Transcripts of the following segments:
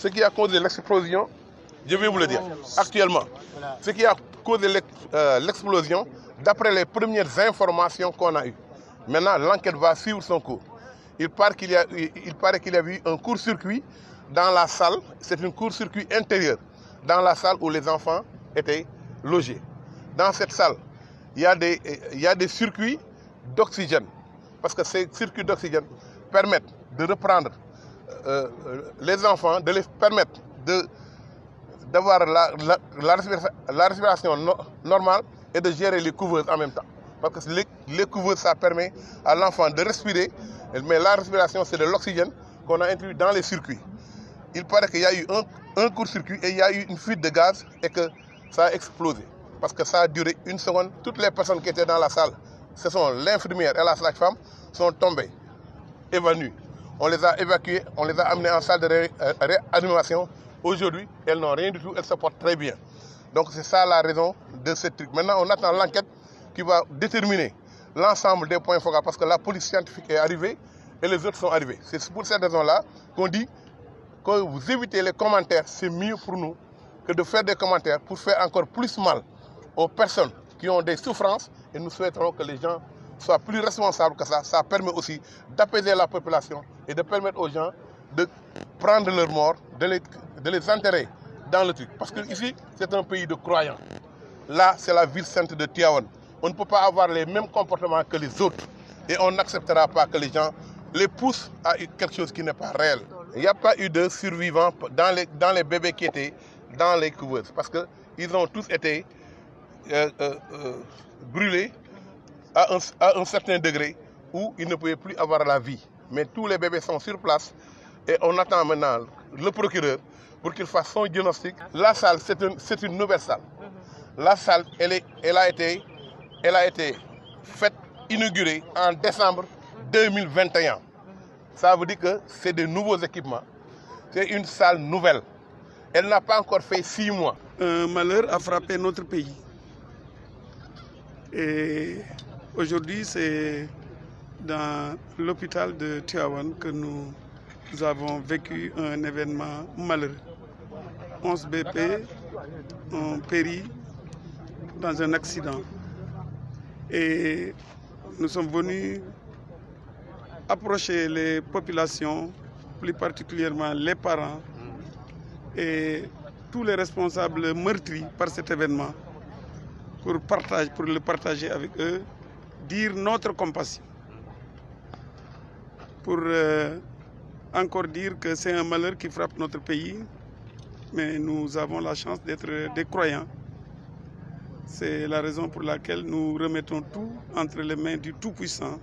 Ce qui a causé l'explosion, je vais vous le dire, actuellement, ce qui a causé l'explosion, d'après les premières informations qu'on a eues. Maintenant, l'enquête va suivre son cours. Il paraît qu'il y a eu un court-circuit dans la salle. C'est un court-circuit intérieur, dans la salle où les enfants étaient logés. Dans cette salle, il y a des circuits d'oxygène. Parce que ces circuits d'oxygène permettent de reprendre les enfants, de les permettre d'avoir la respiration normale et de gérer les couveuses en même temps. Parce que les couveuses, ça permet à l'enfant de respirer, mais la respiration, c'est de l'oxygène qu'on a introduit dans les circuits. Il paraît qu'il y a eu un court-circuit et il y a eu une fuite de gaz et que ça a explosé. Parce que ça a duré une seconde. Toutes les personnes qui étaient dans la salle, ce sont l'infirmière et la sage-femme, sont tombées, évanouies. On les a évacuées, on les a amenées en salle de réanimation. Aujourd'hui, elles n'ont rien du tout, elles se portent très bien. Donc c'est ça la raison de ce truc. Maintenant, on attend l'enquête qui va déterminer l'ensemble des points focaux parce que la police scientifique est arrivée et les autres sont arrivés. C'est pour cette raison-là qu'on dit que vous évitez les commentaires, c'est mieux pour nous que de faire des commentaires pour faire encore plus mal aux personnes qui ont des souffrances. Et nous souhaiterons que les gens soient plus responsables que ça. Ça permet aussi d'apaiser la population et de permettre aux gens de prendre leur mort, de les enterrer dans le truc. Parce que ici, c'est un pays de croyants. Là, c'est la ville sainte de Tivaouane. On ne peut pas avoir les mêmes comportements que les autres. Et on n'acceptera pas que les gens les poussent à quelque chose qui n'est pas réel. Il n'y a pas eu de survivants dans les bébés qui étaient dans les couveuses. Parce qu'ils ont tous été brûlés à un certain degré où ils ne pouvaient plus avoir la vie. Mais tous les bébés sont sur place et on attend maintenant le procureur pour qu'il fasse son diagnostic. La salle, c'est une nouvelle salle. La salle, elle a été faite, inaugurée en décembre 2021. Ça veut dire que c'est de nouveaux équipements. C'est une salle nouvelle. Elle n'a pas encore fait 6 mois. Un malheur a frappé notre pays. Et aujourd'hui, c'est dans l'hôpital de Tivaouane que nous avons vécu un événement malheureux. 11 BP ont péri dans un accident. Et nous sommes venus approcher les populations, plus particulièrement les parents et tous les responsables meurtris par cet événement pour le partager avec eux, dire notre compassion, pour encore dire que c'est un malheur qui frappe notre pays, mais nous avons la chance d'être des croyants. C'est la raison pour laquelle nous remettons tout entre les mains du Tout-Puissant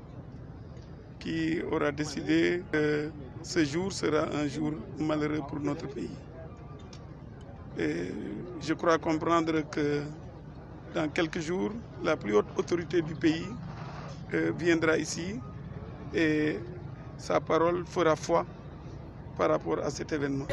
qui aura décidé que ce jour sera un jour malheureux pour notre pays. Et je crois comprendre que dans quelques jours, la plus haute autorité du pays viendra ici et sa parole fera foi par rapport à cet événement.